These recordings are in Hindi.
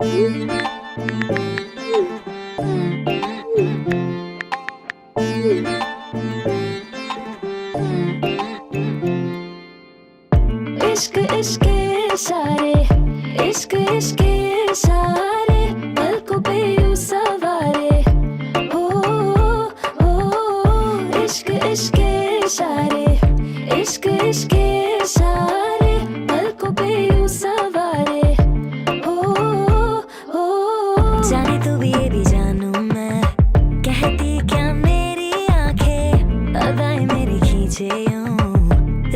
इश्क इश्क इशारे, इश्क इश्क इशारे, पलकों पे यूं सवारे हो। इश्क इश्क इशारे, इश्क इश्क इशारे, पलकों पे यूं सवारे हो। जाने तू भी ये भी जानूं मैं, कहती क्या मेरी आंखें, अदाएं मेरी खींचे यूं,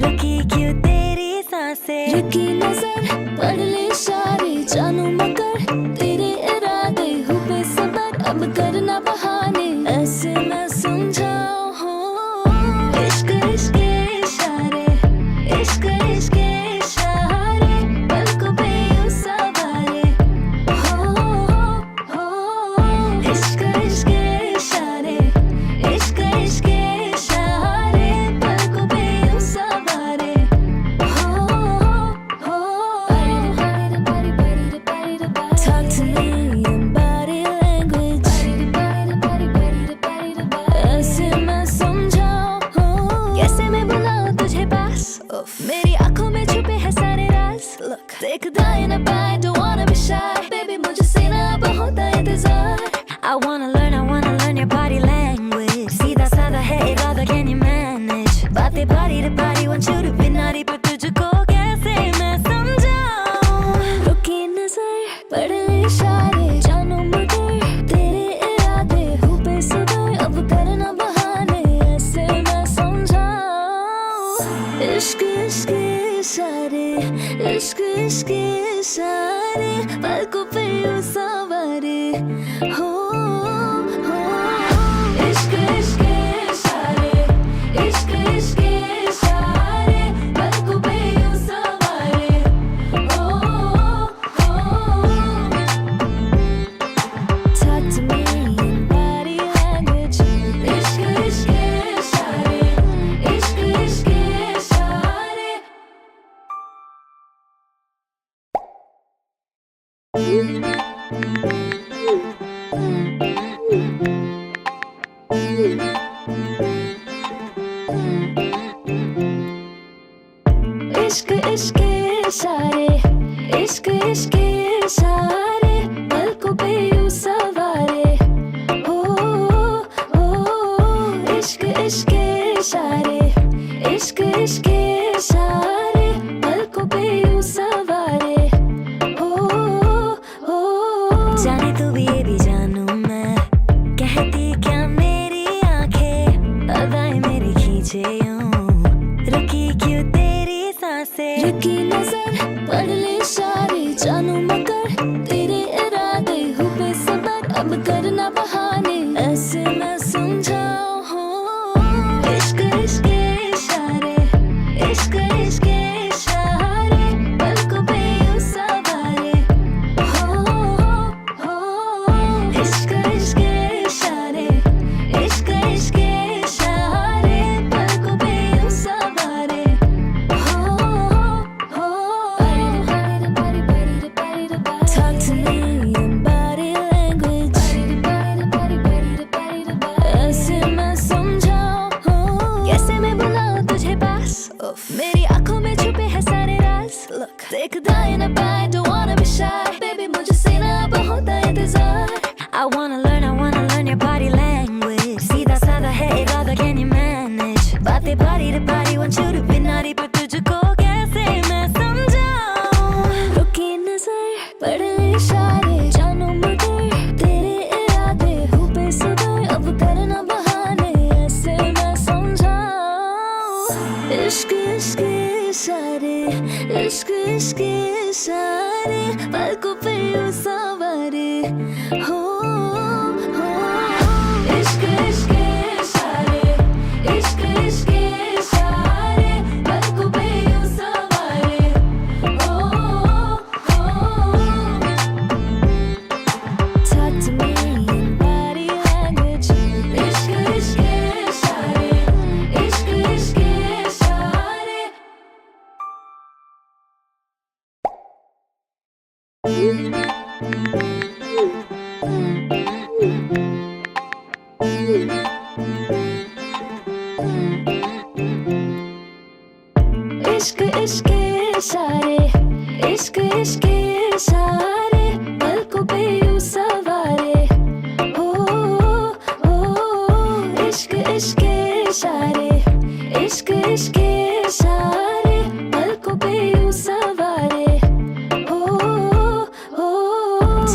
रुकी क्यों तेरी सांसें, रुकी नजर पढ़ ले इशारे, जानू मगर तेरे इरादे, हो बेसब्र अब करना बहाने, ऐसे मैं समझाऊं हो। इश्क इश्क इशारे, इश्क इश्क इशारे, पलकों पे यूं सवारे हो। इश्क इश्क इशारे, इश्क इश्क इशारे, पलकों पे यूं सवारे हो। Talk to me in body language, ऐसे मैं समझाऊं, कैसे मैं बुलाऊं तुझे पास, मेरी आंखों में छुपे हैं सारे राज। Look, देख दाएं ना बाएं, don't wanna be shy, baby मुझसे ना अब होता इंतजार। I wanna learn your body language, सीधा साधा है इरादा, can you manage, बातें बारी रे बारी, want you to be naughty, पर तुझको कैसे मैं समझाऊं, रुकी नजर पढ़ ले इशारे, जानू मगर तेरे इरादे, हो बेसब्र अब करना बहाने, ऐसे मैं समझाऊं। इश्क इश्क इशारे, इश्क इश्क इशारे, पलकों पे यूं सवारे हो। इश्क इश्क इशारे, इश्क इश्क इशारे, पलकों पे यूं सवारे हो। Talk to me in body language, इश्क इश्क इशारे, इश्क इश्क इशारे। इश्क इश्क इशारे, इश्क इश्क इशारे, पलकों पे यूं सवारे हो। इश्क इश्क इशारे, इश्क इश्क इशारे, पलकों पे यूं सवारे हो। जाने तू भी ये भी जानूं मैं, कहती क्या मेरी आंखें, अदाएं मेरी खींचे यूं, रुकी क्यों तेरी सांसें, रुकी नजर पढ़ ले इशारे, जानू मगर तेरे इरादे, हो बेसब्र अब करना बहाने, ऐसे मैं समझाऊं हो। इश्क इश्क इशारे, इश्क इश्क इशारे, पलकों पे यूं सवारे हो। इश्क इश्क इशारे, इश्क इश्क इशारे, पलकों पे यूं सवारे हो। Talk to me in body language, ऐसे मैं समझाऊं, कैसे मैं बुलाऊं तुझे पास, मेरी आंखों में छुपे हैं सारे राज। Look, देख दाएं ना बाएं, don't wanna be shy, baby मुझसे ना अब होता इंतजार। I wanna learn your body language, सीधा साधा है इरादा, can you manage, बातें बारी रे बारी, want you to be naughty, पर तुझको कैसे मैं समझाऊं, रुकी नजर पढ़ ले इशारे, जानू मगर तेरे इरादे, हो बेसब्र अब करना बहाने, ऐसे मैं समझाऊं। इश्क इश्क इशारे, इश्क इश्क इशारे, पलकों पे यूं सवारे हो। इश्क इश्क इशारे, इश्क इश्क इशारे, पलकों पे यूं सवारे हो। Talk to me in body language, इश्क इश्क इशारे, इश्क इश्क इशारे।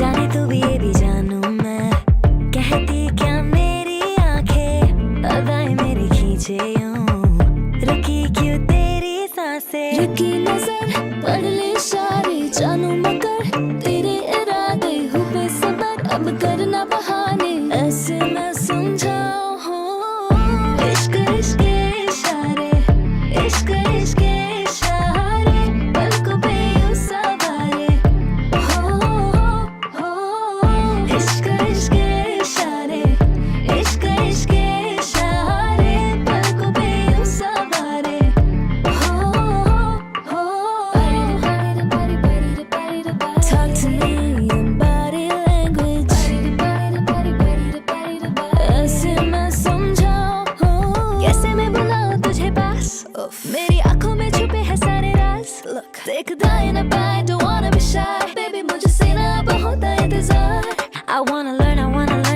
जाने तू भी ये भी जानू मैं, कहती क्या मेरी आंखें, अदाएं मेरी खींचे यूं, रुकी क्यों तेरी सांसें, रुकी नजर पढ़ ले इशारे, जानू मगर तेरे इरादे, हूँ बेसब्र अब करना बहाने, ऐसे मैं समझाऊं हूँ। इश्क इश्क के इशारे, इश्क इश्क के इशारे, पलकों पे यूं सवारे, इश्क इश्क के इशारे, इश्क इश्क के इशारे, पलकों पे यूं सवारे, talk to me in body language, ऐसे मैं समझाऊं, कैसे मैं बुलाऊं तुझे पास, उफ, मेरी आंखों में छुपे हैं सारे राज, look, देखदा है ना bye, don't wanna be shy, baby मुझसे ना अब होता इंतजार, I wanna learn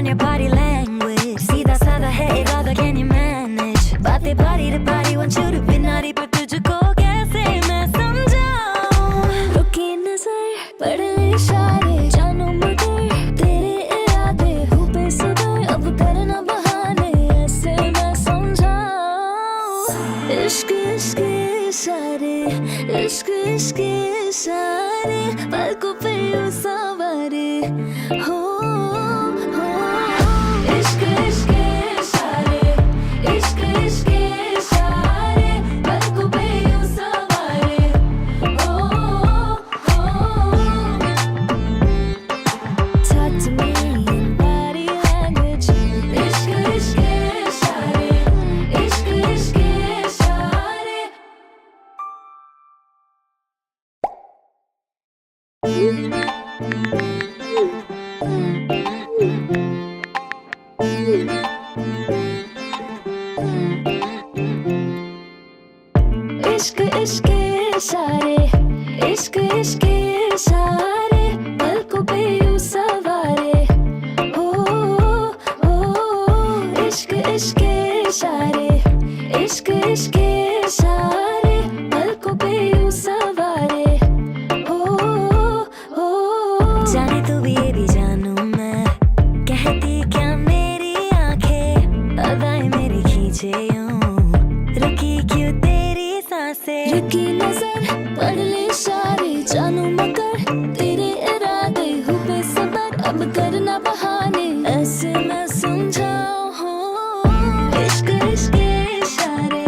your body language, सीधा साधा है इरादा, can you manage, बातें बारी रे बारी, want you to be naughty, पर तुझको कैसे मैं समझाऊं, रुकी नजर पढ़ ले इशारे, जानू मगर तेरे इरादे, हूँ बेसब्र अब करना बहाने, ऐसे मैं समझाऊं। इश्क इश्क के इशारे, इश्क इश्क के इशारे, पलकों पे यूं सवारे, हो इश्क इश्क के इशारे, इश्क इश्क के इशारे, पलकों पे यूं सवारे, talk to me in body language, इश्क इश्क के इशारे, इश्क इश्क के इशारे। इश्क इश्क के इशारे, इश्क इश्क के इशारे, पलकों पे यूं सवारे, हो इश्क इश्क के इशारे, इश्क इश्क के इशारे, पलकों पे यूं सवारे, हो जाने तू भी ये भी जानू मैं, कहती क्या मेरी आंखें, अदाएं मेरी खींचे यूं, रुकी क्यों तेरी सांसें, रुकी नजर पढ़ ले इशारे, जानू मगर तेरे इरादे, हूँ बेसब्र अब करना बहाने, ऐसे मैं समझाऊं हूँ। इश्क इश्क के इशारे,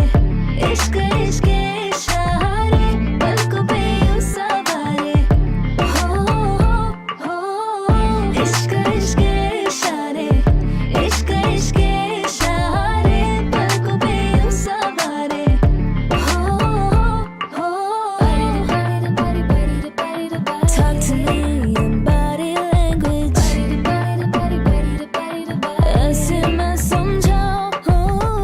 इश्क इश्क के इशारे, पलकों पे यूं सवारे, इश्क इश्क के इशारे, इश्क इश्क के इशारे, पलकों पे यूं सवारे, talk to me in body language, ऐसे मैं समझाऊं,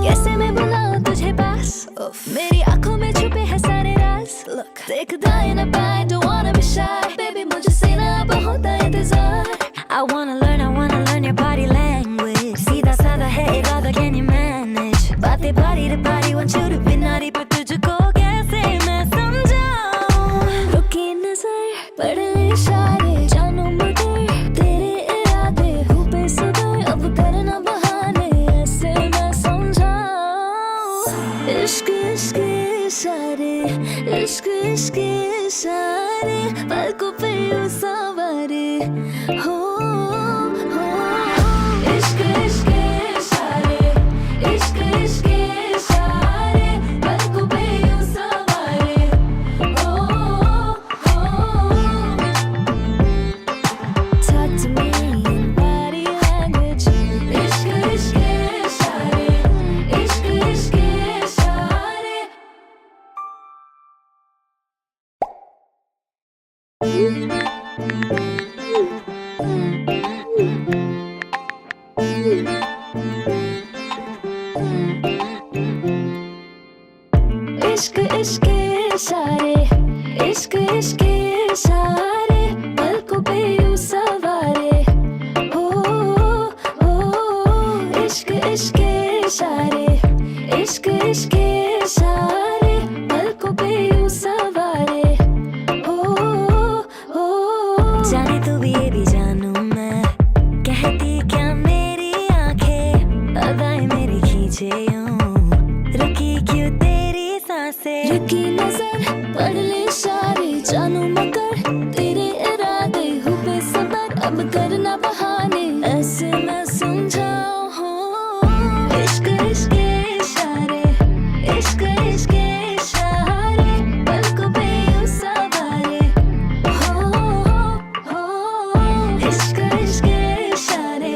कैसे मैं बुलाऊं तुझे पास, उफ, मेरी आंखों में छुपे हैं सारे राज, look, देखदा है ना bye, don't wanna be shy, baby मुझसे ना अब होता इंतजार, I wanna learn your body language, सीधा साधा है इरादा, can you manage, बातें बारी रे बारी, want you to be naughty, पर तुझको कैसे मैं समझाऊं, रुकी नजर पढ़ ले इशारे, जानू मगर तेरे इरादे, हूँ बेसब्र अब करना बहाने, ऐसे मैं समझाऊं। इश्क इश्क के इशारे, इश्क इश्क के इशारे, पलकों पे यूं सवारे, हो इश्क इश्क के इशारे, इश्क इश्क के इशारे, पलकों पे यूं सवारे, talk to me in body language, इश्क इश्क के इशारे, इश्क इश्क के इशारे। अब करना बहाने, ऐसे मैं समझाऊं। इश्क इश्क के इशारे, इश्क इश्क के इशारे, पलकों पे यूं सवारे। हो इश्क इश्क के इशारे,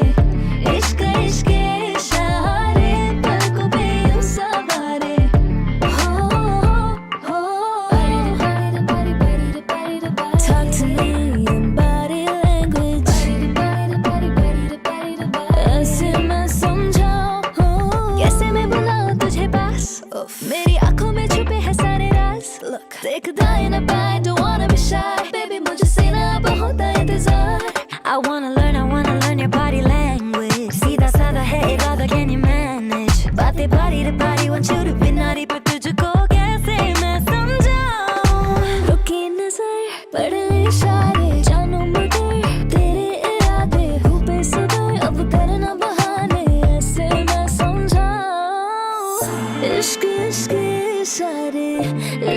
इश्क इश्क के इशारे, पलकों पे यूं सवारे। Talk to me in body language, ऐसे मैं समझाऊं। कैसे मैं बुलाऊं तुझे पास, उफ, मेरी आंखों में छुपे हैं सारे राज। Look, देख दाएं ना बाएं, don't wanna be shy, baby मुझसे ना अब होता इंतजार। I wanna learn your body language. सीधा साधा है इरादा, can you manage? बातें बारी रे बारी, want you to be naughty, पर तुझको कैसे मैं समझाऊं? रुकी नजर, पड़े इशारे, जानू मगर तेरे इरादे, हूँ बेसब्र अब करना बहाने, ऐसे मैं समझाऊं। इश्क इश्क के इशारे,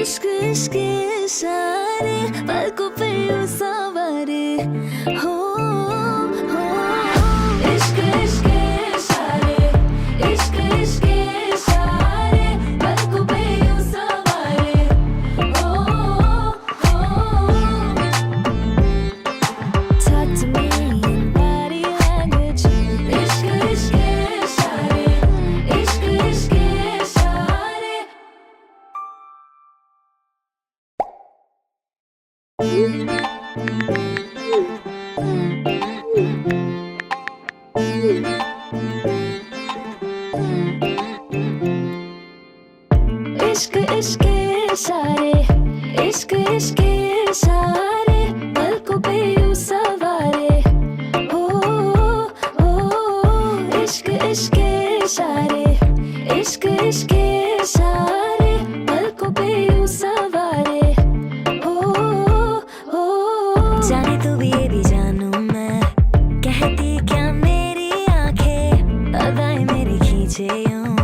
इश्क इश्क के इशारे, पलकों पे यूं सवारे। हो इश्क इश्क के इशारे, इश्क इश्क के इशारे, पलकों पे यूं सवारे। Talk to me in body language, इश्क इश्क के इशारे, इश्क इश्क के इशारे। इश्क इश्क के इशारे, इश्क इश्क के इशारे, पलकों पे यूं सवारे। हो इश्क इश्क के इशारे, इश्क इश्क के इशारे, पलकों पे यूं सवारे। हो जाने तू भी ये भी जानू मैं, कहती क्या मेरी आंखें, अदाएं मेरी खींचे यूं,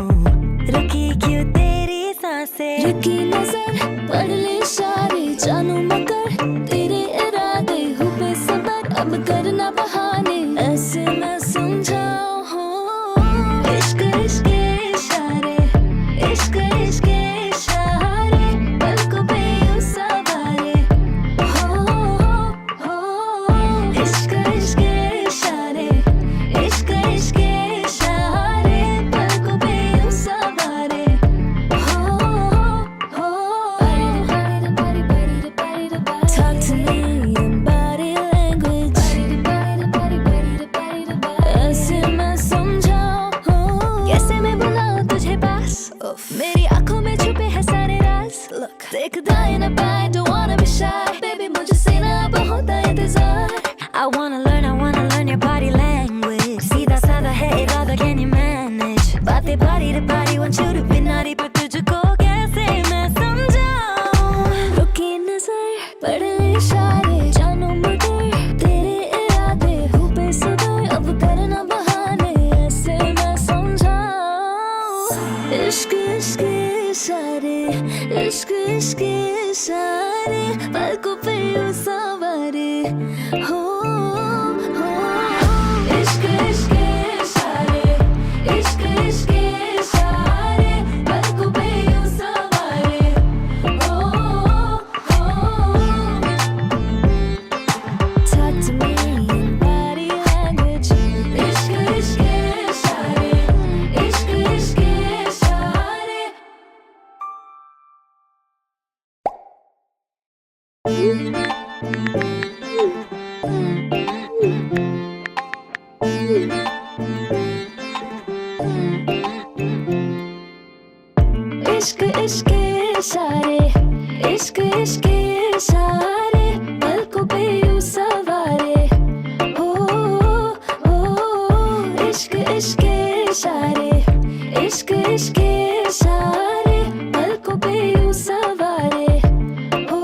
रुकी क्यों तेरी सांसें? रुकी नजर, पढ़ ले इशारे, जानू मगर तेरे इरादे, हूँ बेसब्र अब करना बहाने, ऐसे मैं समझाऊं। इश्क इश्क के इशारे, इश्क इश्क के इशारे, पलकों पे यूं सवारे। हो इश्क इश्क के इशारे, इश्क इश्क के इशारे, पलकों पे यूं सवारे। Talk to me in body language, ऐसे मैं समझाऊं। कैसे मैं बुलाऊं तुझे पास, उफ, मेरी आंखों में छुपे हैं सारे राज। Look, देख दाएं ना बाएं, don't wanna be shy, baby मुझसे ना अब होता इंतजार। I wanna learn your body language. सीधा साधा है इरादा, can you manage? बातें बारी रे बारी, want you to be naughty, पर तुझको कैसे मैं समझाऊं? रुकी नजर, पड़े इशारे, जानू मगर तेरे इरादे, हूँ बेसब्र अब करना बहाने, ऐसे मैं समझाऊं। इश्क इश्क के इशारे, इश्क इश्क के इशारे, पलकों पे यूं सवारे। हो इश्क इश्क के इशारे, इश्क इश्क के इशारे, पलकों पे यूं सवारे। Talk to me in body language, इश्क इश्क के इशारे, इश्क इश्क के इशारे। इश्क इश्क के इशारे, इश्क इश्क के इशारे, पलकों पे यूं सवारे। हो इश्क इश्क के इशारे, इश्क इश्क के इशारे, पलकों पे यूं सवारे। हो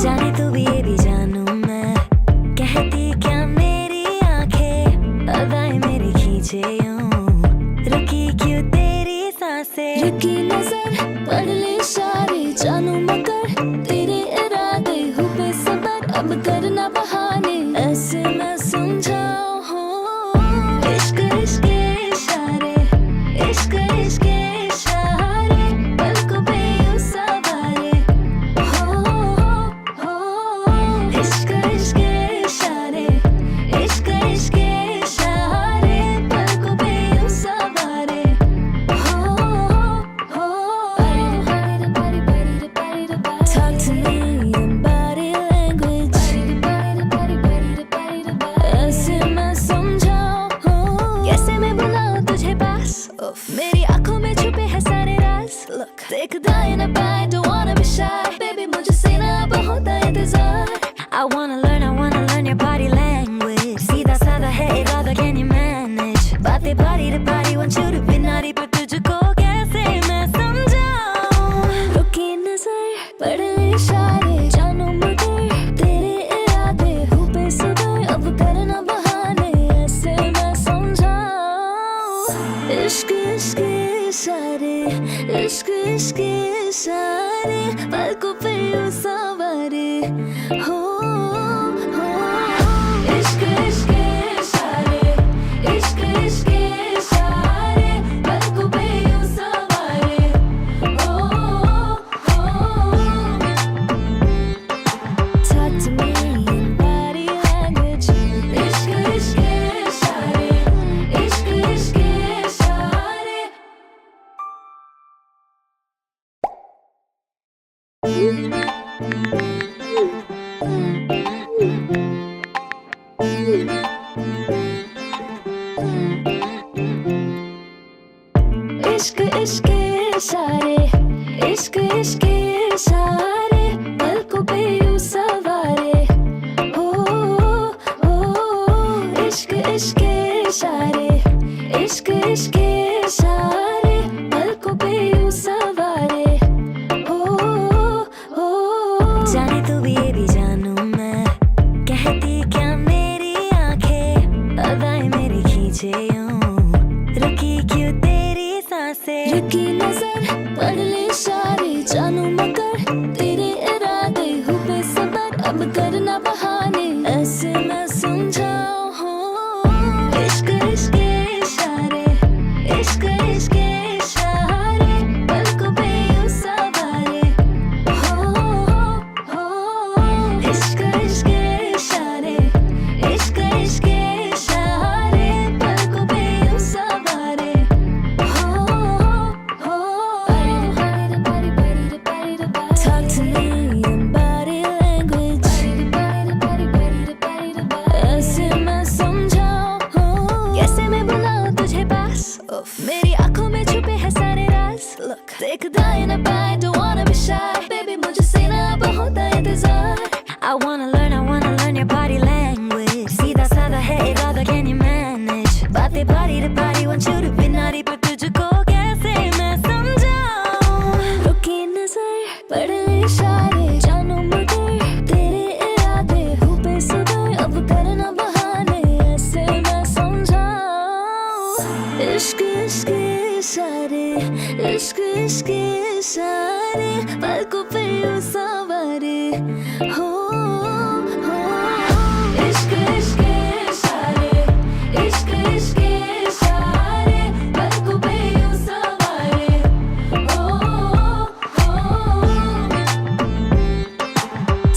जाने तू भी ये भी जानू मैं, कहती क्या मेरी आंखें, अदाएं मेरी खींचे यूं, रुकी क्यों तेरी सांसें? रुकी नजर, पढ़ ले इशारे, जानू मगर तेरे इरादे, हूँ बेसब्र अब करना बहाने, इश्क इशारे, इश्क इश्क इशारे, पलकों पे यूं सवारे। हो जाने तू भी ये भी जानूं मैं, कहती क्या मेरी आंखें, अदाएं मेरी खींचे यूं, रुकी क्यों तेरी सांसें। रुकी नजर पढ़ ले इशारे, जानू मगर तेरे इरादे, हो बेसबर अब करना बहाने, ऐसे मैं समझाऊं। हो इश्क इश्क इशारे, इश्क इश्क इशारे, पलकों पे यूं सवारे। हो इश्क इश्क इशारे, इश्क इश्क इशारे, पलकों पे यूं सवारे। Talk to me in body language, ऐसे मैं समझाऊं, कैसे मैं बुलाऊं तुझे पास। मेरी आंखों में छुपे हैं सारे राज। Look, देख दाएं ना बाएं, don't wanna be shy, baby मुझसे ना अब होता इंतजार। I wanna learn your body language, सीधा साधा है इरादा, can you manage, बातें बारी रे बारी, want you to be naughty, पर तुझको कैसे मैं समझाऊं। रुकी नजर पढ़ ले इशारे, जानू मगर तेरे इरादे, हो बेसबर अब करना बहाने, ऐसे मैं समझाऊं। इश्क इश्क इशारे, इश्क इश्क इशारे, पलकों पे यूं सवारे। हो इश्क इश्क इशारे, इश्क इश्क इशारे, पलकों पे यूं सवारे।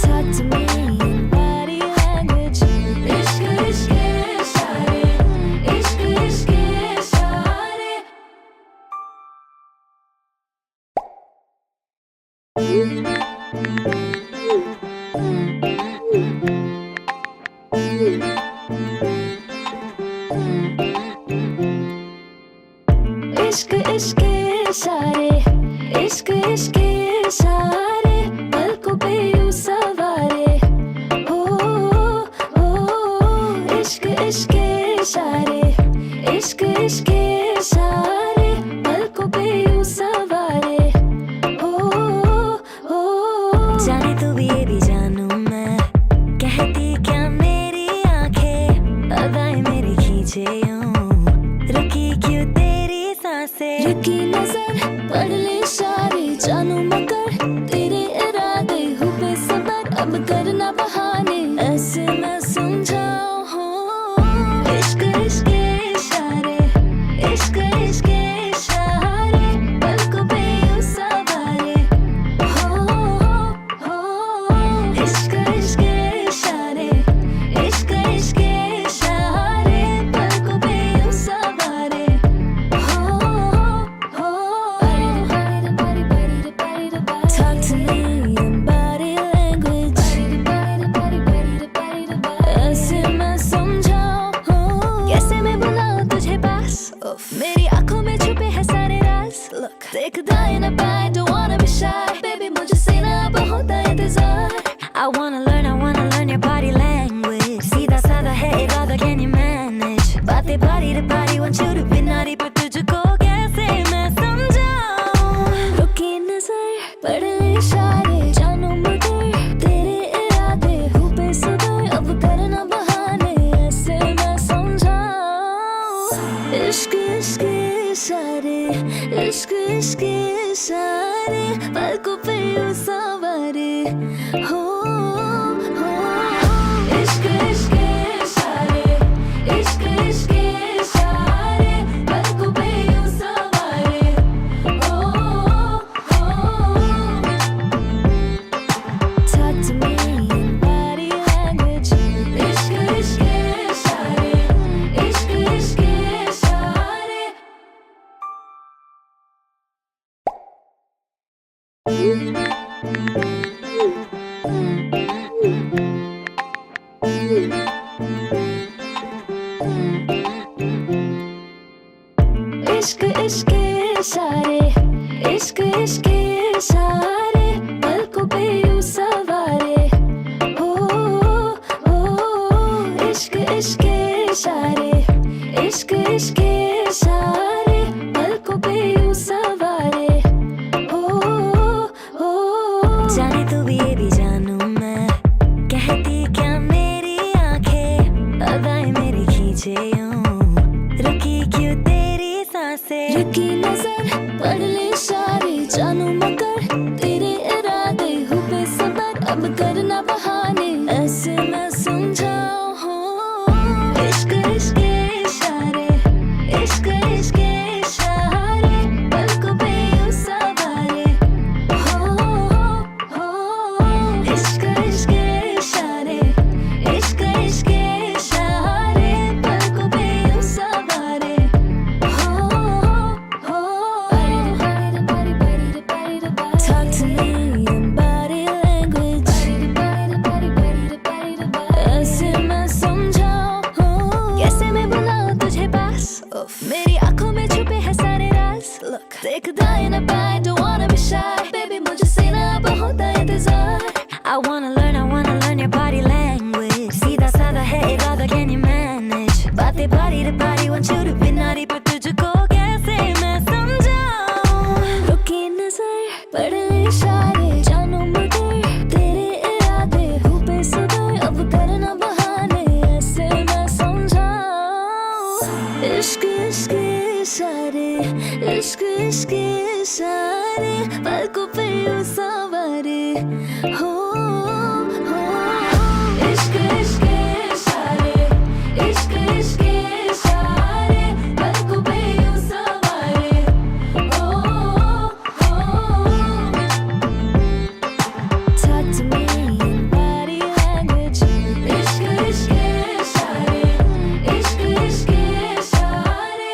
Talk to me in body language, इश्क इश्क इशारे, इश्क इश्क इशारे। इश्क इश्क इशारे, इश्क इश्क इशारे, पलकों पे यूं सवारे। हो इश्क इश्क इशारे, इश्क इश्क इशारे, पलकों पे यूं सवारे। हो जाने तू भी ये भी जानूं मैं, कहती क्या मेरी आंखें, अदाएं मेरी खींचे यूं, रुकी क्यों तेरी सांसें। रुकी नजर पढ़ ले इशारे, जानू मगर तेरे इरादे, हो बेसबर अब करना बहाने, ऐसे मैं समझाऊं। हो इश्क इश्क इशारे, इश्क इश्क इशारे, पलकों पे यूं सवारे। हो इश्क इश्क इशारे, इश्क इश्क इशारे, पलकों पे यूं सवारे। Talk to me in body language, ऐसे मैं समझाऊं, कैसे मैं बुलाऊं तुझे पास। मेरी आंखों में छुपे हैं सारे राज। Look, देख दाएं ना बाएं, don't wanna be shy, baby मुझसे ना अब होता इंतजार। I wanna learn your body language, सीधा साधा है इरादा, can you manage, बातें बारी रे बारी, want you to be naughty, पर तुझको कैसे मैं समझाऊं। रुकी नजर पढ़ ले इशारे, जानू मगर तेरे इरादे, हो बेसबर अब करना बहाने, ऐसे मैं समझाऊं। इश्क इश्क इशारे, इश्क इश्क इशारे, पलकों पे यूं सवारे। हो इश्क इश्क इशारे, इश्क इश्क इशारे, पलकों पे यूं सवारे। Talk to me in body language, इश्क इश्क इशारे, इश्क इश्क इशारे। इश्क इश्क इशारे, इश्क इश्क इशारे, पलकों पे यूं सवारे। हो इश्क इश्क इशारे, इश्क इश्क इशारे, पलकों पे यूं सवारे। हो जाने तू भी ये भी जानूं मैं, कहती क्या मेरी आंखें, अदाएं मेरी खींचे यूं, रुकी क्यों तेरी सांसें। रुकी नजर पढ़ ले इशारे, जानू मगर तेरे इरादे, हो बेसब्र अब करना बहाने, ऐसे मैं समझाऊं। हो इश्क इश्क इशारे, इश्क इश्क इशारे, पलकों पे यूं सवारे। हो इश्क इश्क इशारे, इश्क इश्क इशारे, पलकों पे यूं सवारे। Talk to me in body language, ऐसे मैं समझाऊं, कैसे मैं बुलाऊं तुझे पास, मेरी आंखों में छुपे हैं सारे राज। Look, देख दाएं ना बाएं, don't wanna be shy, baby मुझसे ना अब होता इंतजार। I wanna learn your body language, सीधा साधा है इरादा, can you manage, बातें बारी रे बारी, want you to be naughty, पर तुझको कैसे मैं समझाऊं। रुकी नजर पढ़ ले इशारे, जानू मगर तेरे इरादे, हो बेसब्र अब करना बहाने, ऐसे मैं समझाऊं। इश्क इश्क इशारे, इश्क इश्क इशारे, पलकों पे यूं सवारे। हो इश्क इश्क इशारे, इश्क इश्क इशारे, पलकों पे यूं सवारे। Talk to me in body language, इश्क इश्क इशारे, इश्क इश्क इशारे।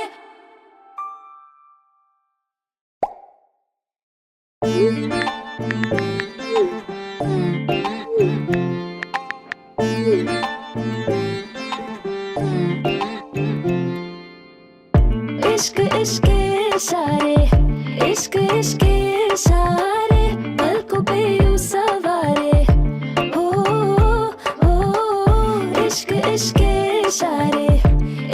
इश्क इश्क इशारे, इश्क इश्क इशारे, पलकों पे यूं सवारे। हो इश्क इश्क इशारे,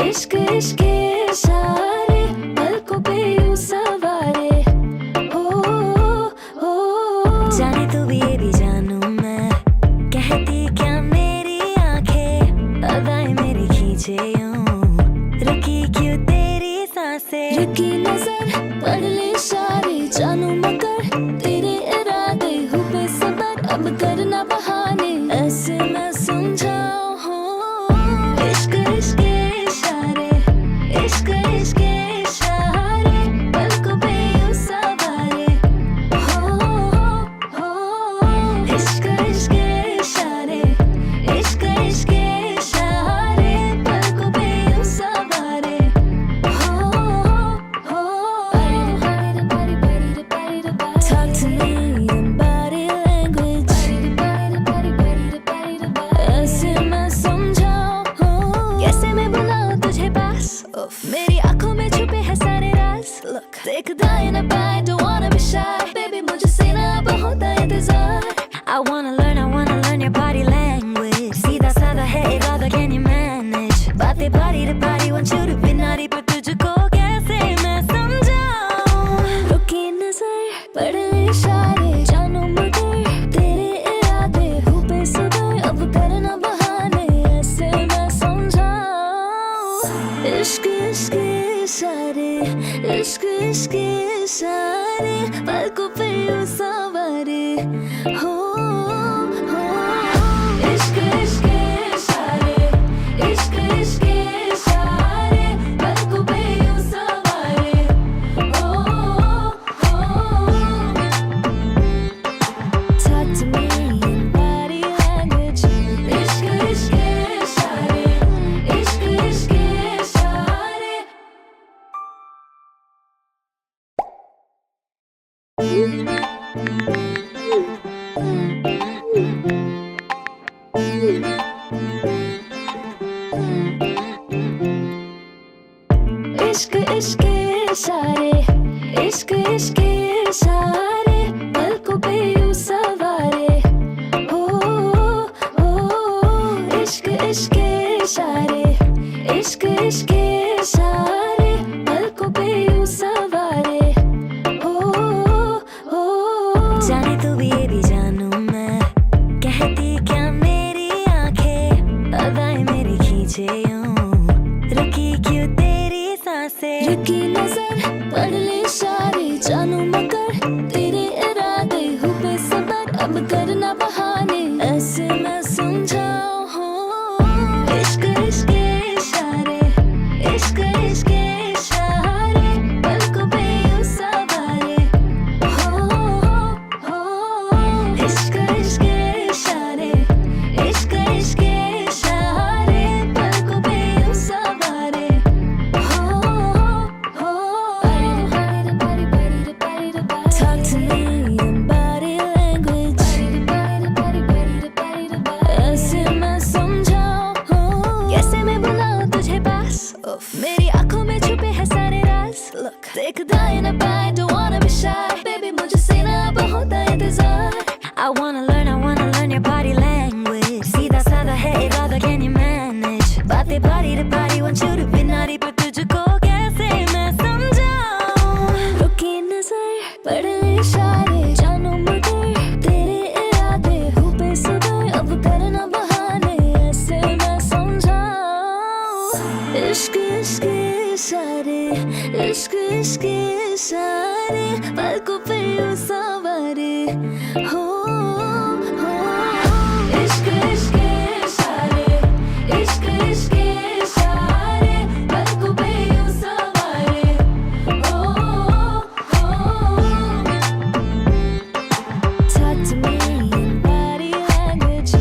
इश्क इश्क इशारे, पलकों पे यूं सवारे। हो जाने तू भी ये भी जानूं मैं, कहती क्या मेरी आंखें, अदाएं मेरी खींचे यूं, रुकी क्यों तेरी सांसें। रुकी नजर पढ़ ले इशारे, जानू मगर तेरे इरादे, हो बेसब्र अब करना बहाने, ऐसे मैं समझाऊं। इश्क इश्क इशारे, इश्क इश्क इशारे, पलकों पे यूं सवारे। हो इश्क इश्क इशारे, इश्क इश्क इशारे, पलकों पे यूं सवारे। Talk to me in body language, ऐसे मैं समझाऊं, कैसे मैं बुलाऊं तुझे पास, मेरी आंखों में छुपे हैं सारे राज। Look, देख दाएं ना बाएं, don't wanna be shy, baby मुझसे ना अब होता इंतजार। I wanna learn your body language, सीधा साधा है इरादा, can you manage, बातें बारी रे बारी, want you to be naughty, पर तुझको कैसे मैं समझाऊं। रुकी नजर पढ़ ले इशारे, जानू मगर तेरे इरादे, हो बेसब्र अब करना बहाने, ऐसे मैं समझाऊं। इश्क इश्क इशारे, इश्क इश्क इशारे, पलकों पे यूं सवारे। हो इश्क इश्क इशारे, इश्क इश्क इशारे, पलकों पे यूं सवारे। Talk to me in body language, इश्क इश्क इशारे, इश्क इश्क इशारे। इश्क इश्क इशारे, इश्क इश्क इशारे, पलकों पे यूं सवारे। हो इश्क इश्क इशारे, इश्क इश्क इशारे पलकों पे यूं सवारे हो जाने तू भी ये भी जानू मैं कहती क्या मेरी आंखें अदाएं मेरी खींचे यूं रुकी क्यों तेरी सांसें रुकी नजर पढ़ ले इशारे जानू मगर तेरे इरादे हो बेसबर अब करना बहाने ऐसे मैं समझाऊं हो इश्क इश्क इशारे इश्क इश्क इशारे पलकों पे यूं सवारे हो इश्क इश्क इशारे इश्क इश्क इशारे पलकों पे यूं सवारे Talk to me in body language. ऐसे मैं समझाऊं कैसे मैं बुलाऊं तुझे पास मेरी आंखों में छुपे हैं सारे राज Look देख दाएं ना बाएं don't wanna be shy Baby मुझसे ना अब होता इंतजार I wanna learn your body language सीधा साधा है इरादा can you manage बातें बारी रे बारी want you to be naughty पर तुझको कैसे मैं समझाऊं रुकी नजर पढ़ ले इशारे जानू मगर तेरे इरादे हो बेसबर अब करना बहाने ऐसे मैं समझाऊं इश्क इश्क इशारे इश्क इश्क इशारे पलकों पे यूं सवारे हो इश्क इश्क इशारे इश्क इश्क इशारे पलकों पे यूं सवारे Talk to me in body language.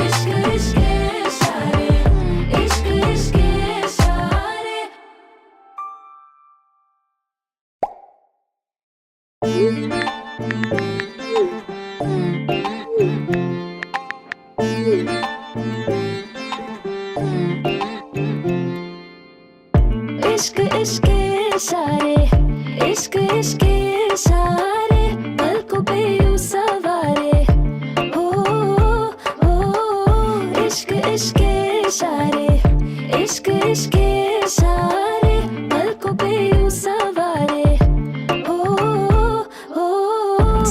इश्क इश्क इशारे इश्क इश्क इशारे इश्क इश्क इशारे इश्क इश्क इशारे पलकों पे यूं सवारे हो इश्क इश्क इशारे इश्क इश्क इशारे पलकों पे यूं सवारे हो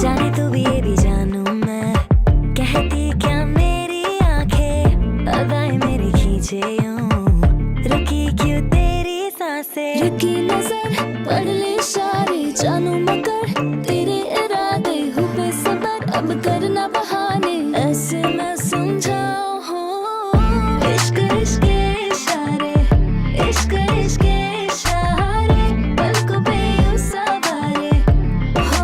जाने तू भी ये भी जानू मैं कहती क्या मेरी आंखें अदाएं मेरी खींचे यूं रुकी क्यों तेरी सांसें रुकी नजर पढ़ ले इशारे जानू मगर तेरे इरादे हो बेसबर अब करना बहाने ऐसे मैं समझाऊं हो इश्क इश्क इशारे इश्क इश्क इशारे पलकों पे यूं सवारे हो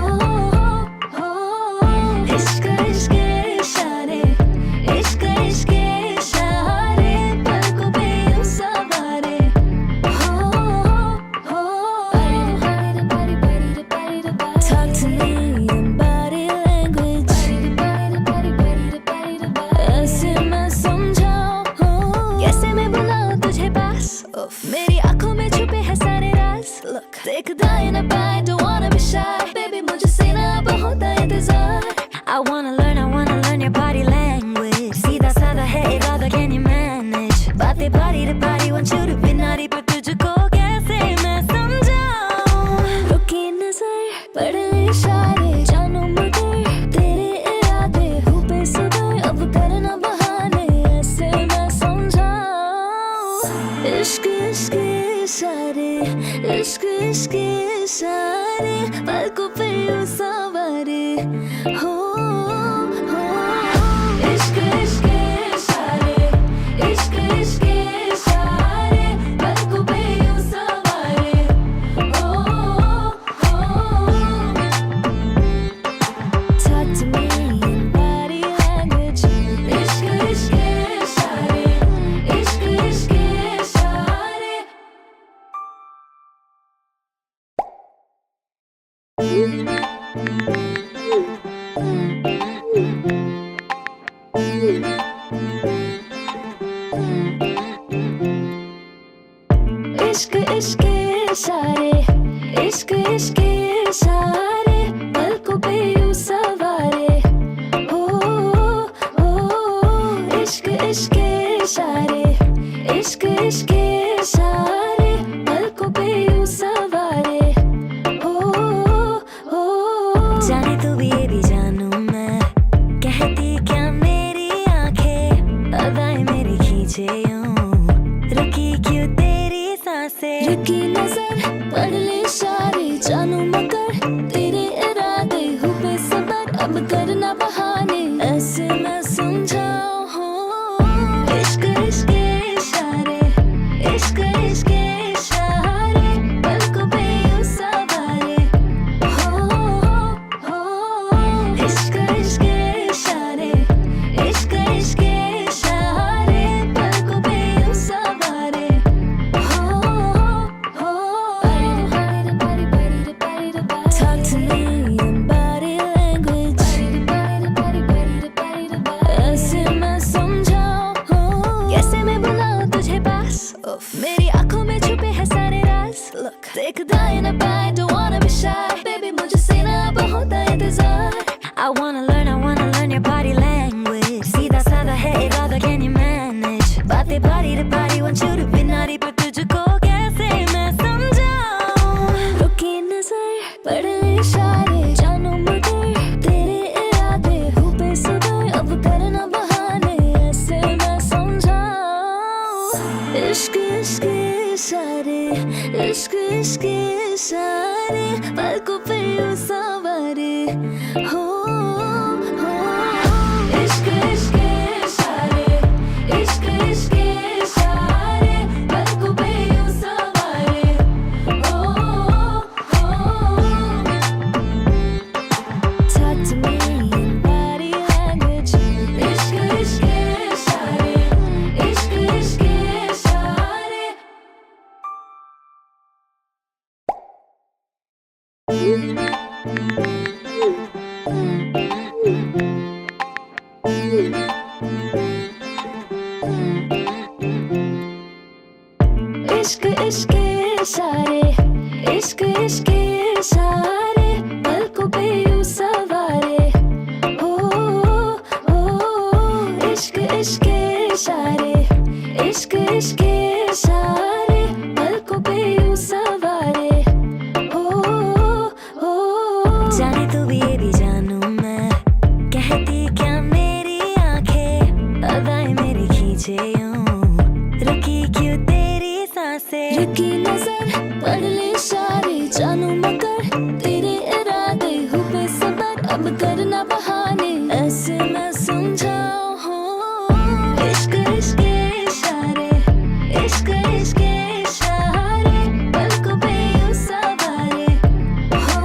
इश्क इश्क इशारे इश्क इश्क इशारे पलकों पे यूं सवारे Talk to me in body language. ऐसे मैं समझाऊं कैसे मैं बुलाऊं तुझे पास मेरी आंखों में छुपे हैं सारे राज Look देख दाएं ना बाएं don't wanna be shy Baby मुझसे ना अब होता इंतजार I wanna learn your body language सीधा साधा है इरादा can you manage बातें बारी रे बारी want you to be naughty पर तुझको कैसे मैं समझाऊं रुकी नजर पढ़ ले इशारे जानू मगर तेरे इरादे हो बेसबर अब करना बहाने ऐसे मैं समझाऊं इश्क इश्क इशारे इश्क इश्क इशारे पलकों पे यूं सवारे हो इश्क इश्क इशारे इश्क इश्क इशारे पलकों पे यूं सवारे Talk to me in body language. इश्क इश्क इशारे इश्क इश्क इशारे इश्क इश्क इशारे इश्क इश्क इशारे पलकों पे यूं सवारे हो इश्क इश्क इशारे इश्क इश्क इशारे पलकों पे यूं सवारे हो जाने तू भी ये भी जानू मैं कहती क्या मेरी आंखें अदाएं मेरी खींचे यूं रुकी क्यों तेरी सांसें रुकी नजर पढ़ ले इशारे जानू मगर तेरे इरादे हो बेसबर अब करना बहाने ऐसे मैं समझाऊं हो इश्क इश्क इशारे इश्क इश्क इशारे पलकों पे यूं सवारे हो इश्क इश्क इशारे इश्क इश्क इशारे पलकों पे यूं सवारे Talk to me in body language. ऐसे मैं समझाऊं कैसे मैं बुलाऊं तुझे पास मेरी आंखों में छुपे हैं सारे राज Look देख दाएं ना बाएं don't wanna be shy Baby मुझसे ना अब होता इंतजार I wanna learn your body language सीधा साधा है इरादा can you manage बातें बारी रे बारी want you to be naughty पर तुझको कैसे मैं समझाऊं रुकी नजर पढ़ ले इशारे जानू मगर तेरे इरादे हो बेसबर अब करना बहाने ऐसे मैं समझाऊं इश्क इश्क इशारे इश्क इश्क इशारे पलकों पे यूं सवारे हो इश्क इश्क इशारे इश्क इश्क इशारे पलकों पे यूं सवारे Talk to me in body language. Ishq ishq ishare, ishq ishq ishare. इश्क इश्क इशारे इश्क इश्क इशारे पलकों पे यूं सवारे हो इश्क इश्क इशारे इश्क इश्क इशारे पलकों पे यूं सवारे हो जाने तू भी ये भी जानू मैं कहती क्या मेरी आंखें अदाएं मेरी खींचे यूं रुकी क्यों तेरी सांसें रुकी नजर पढ़ ले इशारे जानू मगर तेरे इरादे हो बेसबर अब करना बहाने ऐसे मैं समझाऊं हो इश्क इश्क इशारे इश्क इश्क इशारे पलकों पे यूं सवारे हो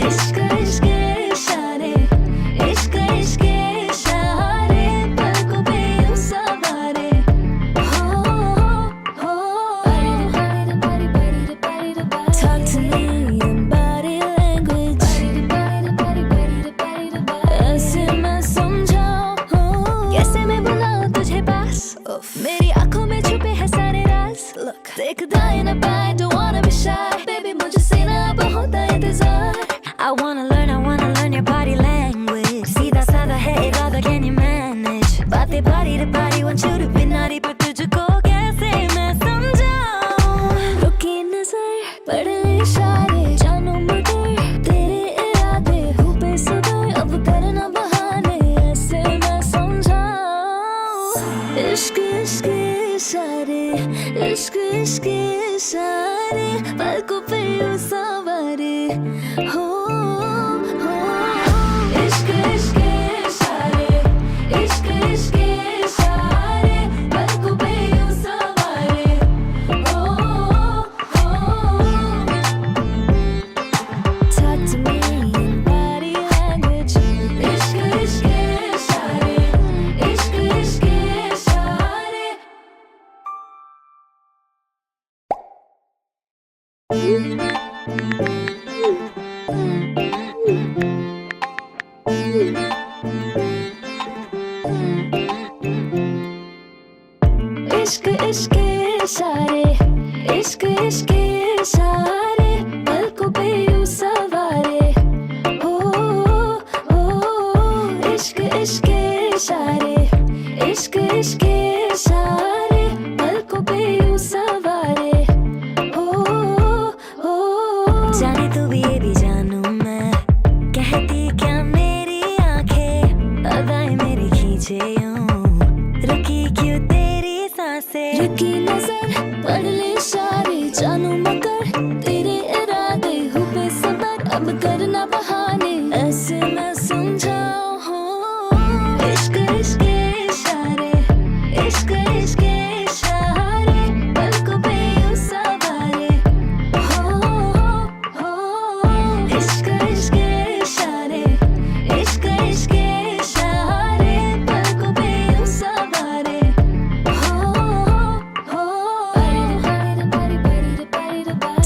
इश्क इश्क इशारे इश्क इश्क इशारे पलकों पे यूं सवारे Talk to me in body language. ऐसे मैं समझाऊं कैसे मैं बुलाऊं तुझे पास मेरी आंखों में छुपे हैं सारे राज Look देख दाएं ना बाएं don't wanna be shy Baby मुझसे ना अब होता इंतजार I wanna learn your body language सीधा साधा है इरादा can you manage बातें बारी रे बारी want you to be naughty पर तुझको कैसे मैं समझाऊं रुकी नजर पढ़ ले इशारे जानू मगर तेरे इरादे हो बेसबर अब करना बहाने ऐसे मैं समझाऊं इश्क इश्क इशारे इश्क इश्क इशारे पलकों पे यूं सवारे हो इश्क इश्क इशारे इश्क इश्क इशारे पलकों पे यूं सवारे Talk to me in body language. Ishq ishq ishare, ishq ishq ishare. इश्क इश्क इशारे इश्क इश्क इशारे पलकों पे यूं सवारे हो इश्क इश्क इशारे इश्क इश्क इशारे पढ़ ले इशारे जानू मगर तेरे इरादे हो बेसबर अब करना बहाने ऐसे मैं समझाऊं हो इश्क इश्क इशारे इश्क इश्क इशारे पलकों पे यूं सवारे हो इश्क इश्क इशारे इश्क इश्क इशारे पलकों पे यूं सवारे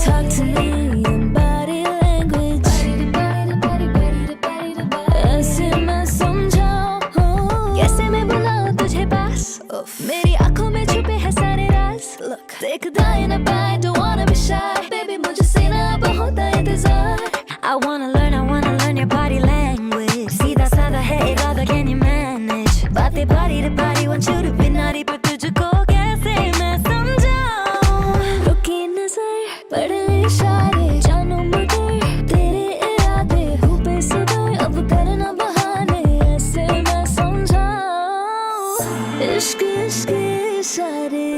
Talk to me in body language ऐसे मैं समझाऊं कैसे मैं बुलाऊं तुझे पास उफ, मेरी आंखों में छुपे हैं सारे राज Look देख दाएं ना बाएं don't wanna be shy Baby मुझसे ना अब होता इंतजार I wanna learn your body language. सीधा साधा है इरादा, can you manage? बातें बारी रे बारी, want you to be naughty, पर तुझको कैसे मैं समझाऊं? रुकी नजर पढ़ ले इशारे जानू मगर तेरे इरादे हो बेसबर अब करना बहाने ऐसे मैं समझाऊं इश्क इश्क इशारे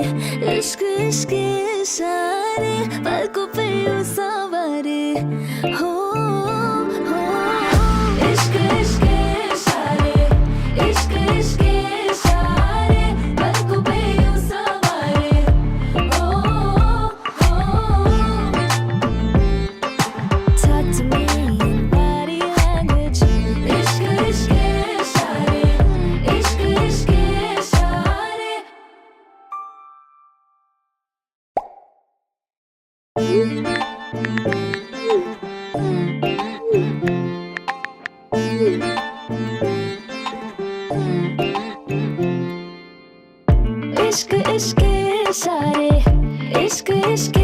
इश्क इश्क इशारे पलकों पे यूं सवारे हो इश्क इश्क इशारे इश्क इश्क इशारे पलकों पे यूं सवारे Talk to me in body language इश्क इश्क इशारे इश्क इश्क इशारे इश्क इश्क इशारे इश्क इश्क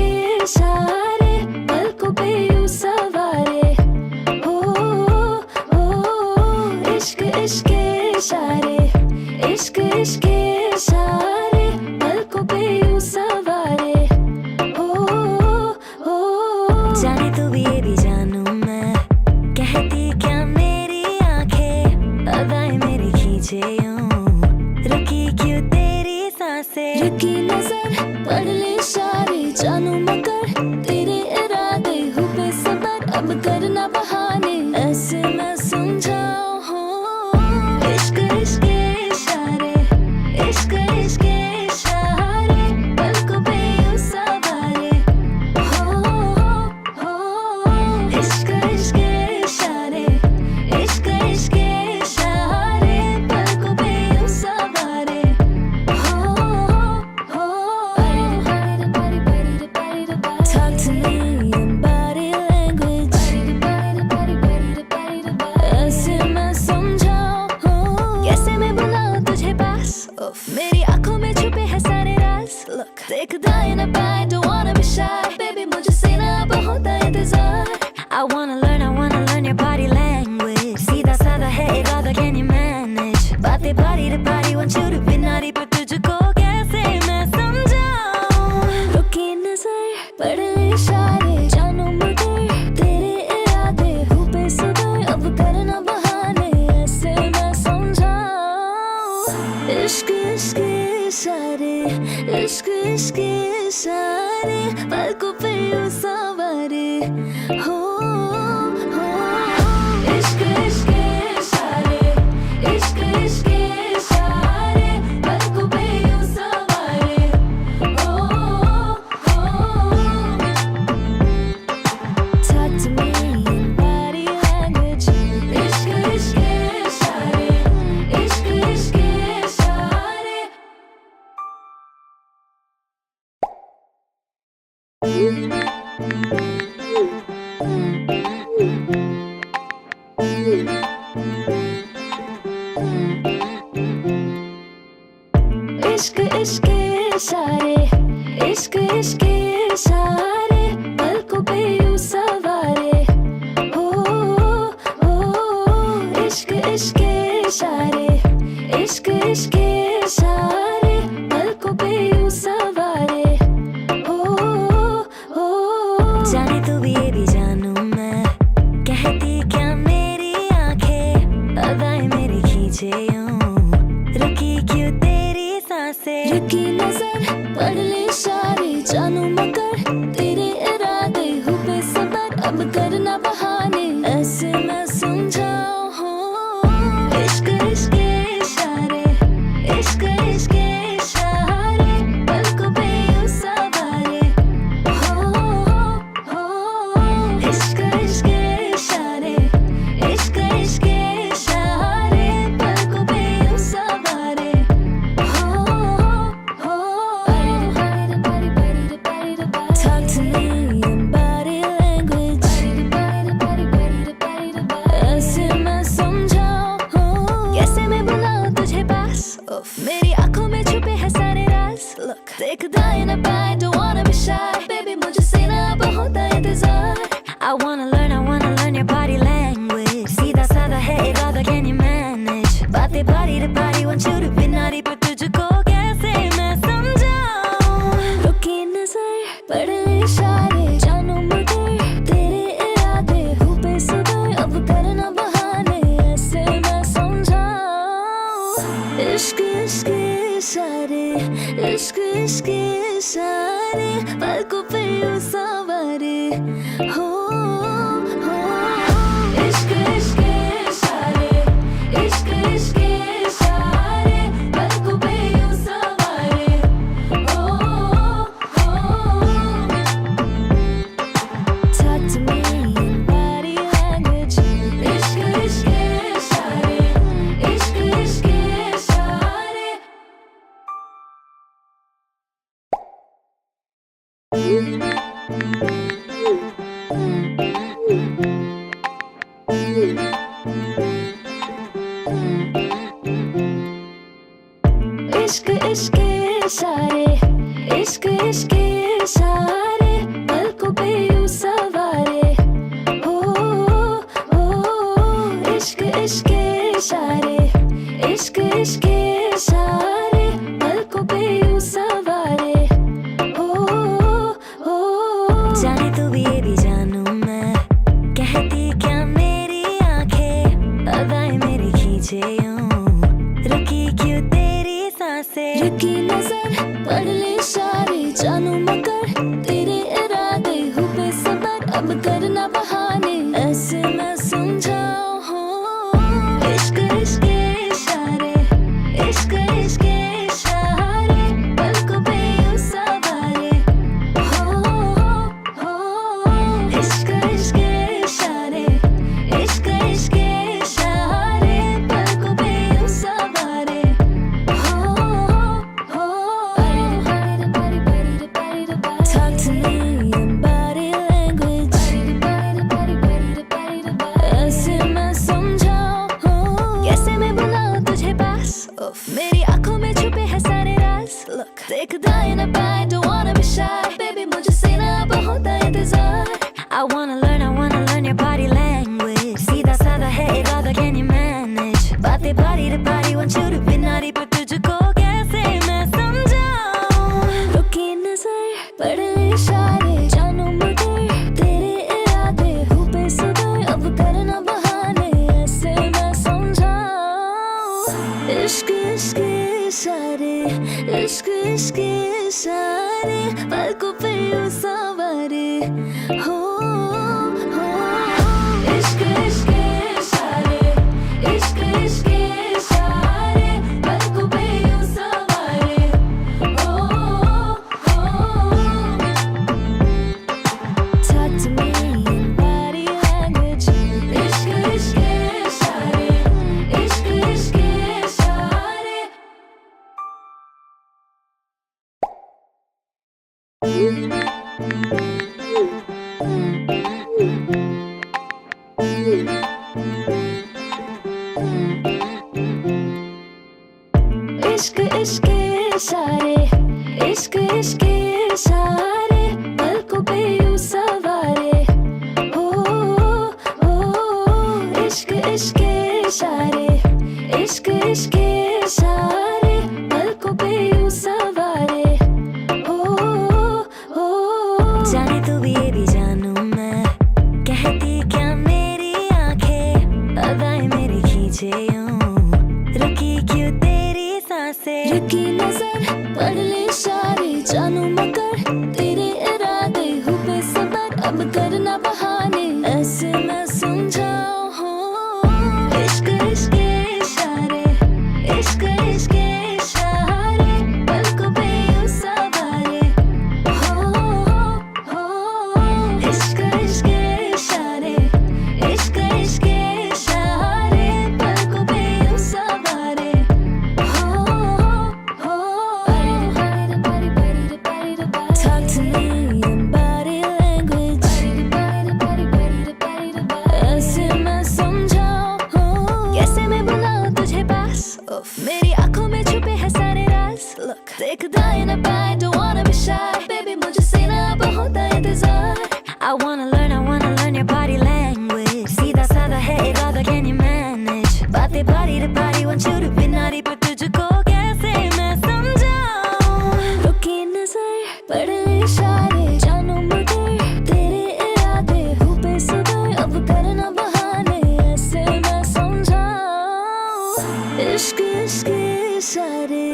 इशारे पलकों पे यूं सवारे हो इश्क इश्क इशारे इश्क इश्क इशारे पलकों पे यूं सवारे हो जाने तू भी ये भी जानू मैं कहती क्या मेरी आंखें अदाएं मेरी खींचे यूं रुकी क्यों तेरी सांसें रुकी नजर पढ़ ले इशारे जानू मगर तेरे इरादे हो बेसबर अब करना बहाने ऐसे मैं समझाऊं हो इश्क इश्क इशारे इश्क इश्क इशारे पलकों पे यूं सवारे हो इश्क इश्क इशारे इश्क इश्क इशारे पलकों पे यूं सवारे Talk to me in body language ऐसे मैं समझाऊं कैसे मैं बुलाऊं तुझे पास उफ, मेरी आंखों में छुपे हैं सारे राज Look देख दाएं ना बाएं don't wanna be shy Baby मुझसे ना अब होता इंतजार I wanna learn your body language. सीधा साधा है इरादा, can you manage? बातें बारी रे बारी, want you to be naughty, पर तुझको कैसे मैं समझाऊं? रुकी नजर पढ़ ले इशारे जानू मगर तेरे इरादे हो बेसबर अब करना बहाने ऐसे मैं समझाऊं इश्क इश्क इशारे इश्क इश्क इशारे पलकों पे यूं सवारे हो इश्क इश्क इशारे इश्क इश्क इशारे पलकों पे यूं सवारे Talk to me in body language इश्क इश्क इशारे इश्क इश्क इशारे इश्क इश्क इशारे इश्क इश्क इशारे पलकों पे यूं सवारे हो इश्क इश्क इशारे इश्क इश्क इशारे पलकों पे यूं सवारे हो जाने तू भी ये भी जानू मैं कहती क्या मेरी आंखें अदाएं मेरी खींचे यूं रुकी क्यों तेरी सांसें रुकी नजर पढ़ ले इशारे देखता है ना पाए, don't wanna be shy, baby मुझसे ना अब होता इंतजार. I wanna learn your body language. सीधा साधा है इरादा, can you manage? बातें बारी रे बारी, want you to be naughty, पर तुझको कैसे मैं समझाऊं? रुकी नजर, पढ़े इशारे, जानू मगर तेरे इरादे, हूँ बेसब्र अब करना बहाने, ऐसे मैं समझाऊं. इश्क इश्क इशारे, इश्क इश्क इशारे, पलकों पे यूं सवारे हो. इश्क इश्क इशारे, इश्क इश्क इशारे, पलकों पे यूं सवारे हो. Talk to me in body language. इश्क इश्क इशारे, इश्क इश्क इशारे. इश्क इश्क इशारे, इश्क इश्क इशारे, पलकों पे यूं सवारे हो. इश्क इश्क इशारे, इश्क इश्क इशारे, पलकों पे यूं सवारे हो. जाने तू भी ये भी जानू मैं, कहती क्या मेरी आंखें, अदाएं मेरी खींचे यूं, रुकी क्यों तेरी सांसें? रुकी नजर, पढ़ ले इशारे, जानू मगर तेरे इरादे, हूँ बेसब्र अब करना बहाने, ऐसे मैं समझाऊं. इश्क इश्क इशारे, इश्क इश्क इशारे, पलकों पे यूं सवारे हो. इश्क इश्क इशारे, इश्क इश्क इशारे, पलकों पे यूं सवारे हो. Talk to me in body language. ऐसे मैं समझाऊं, कैसे मैं बुलाऊं तुझे पास. मेरी आंखों में छुपे हैं सारे राज. Look, देखता है ना पाए, don't wanna be shy, baby मुझसे ना अब होता इंतजार. I wanna learn your body language. सीधा साधा है इरादा, can you manage? बातें बारी रे बारी, want you to be naughty, पर तुझको कैसे मैं समझाऊं? रुकी नजर, पढ़े इशारे, जानू मगर तेरे इरादे, हूँ बेसब्र अब करना बहाने, ऐसे मैं समझाऊं. इश्क इश्क इशारे, इश्क इश्क इशारे, पलकों पे यूं सवारे हो. इश्क इश्क इशारे, इश्क इश्क इशारे, पलकों पे यूं सवारे हो. Talk to me in body language. इश्क इश्क इशारे, इश्क इश्क इशारे. इश्क इश्क इशारे, इश्क इश्क इशारे, पलकों पे यूं सवारे हो. इश्क इश्क इशारे, इश्क इश्क इशारे, पलकों पे यूं सवारे हो. जाने तू भी ये भी जानू मैं, कहती क्या मेरी आंखें, अदाएं मेरी खींचे यूं, रुकी क्यों तेरी सांसें? रुकी नजर, पढ़ ले इशारे, जानू मगर तेरे इरादे, हूँ बेसब्र अब करना बहाने, ऐसे मैं समझाऊं. इश्क इश्क इशारे, इश्क इश्क इशारे, पलकों पे यूं सवारे हो. इश्क इश्क इशारे, इश्क इश्क इशारे, पलकों पे यूं सवारे हो. say ना bye, don't wanna be shy, baby मुझे से ना अब होता इंतजार. I wanna learn your body language. सीधा साधा है इरादा, can you manage? बातें बारी रे बारी, want you to be naughty, पर तुझको कैसे मैं समझाऊं? रुकी नजर, पड़े इशारे, जानू मगर तेरे इरादे, हूँ बेसब्र, अब करना बहाने, ऐसे मैं समझाऊं. इश्क इश्क इशारे,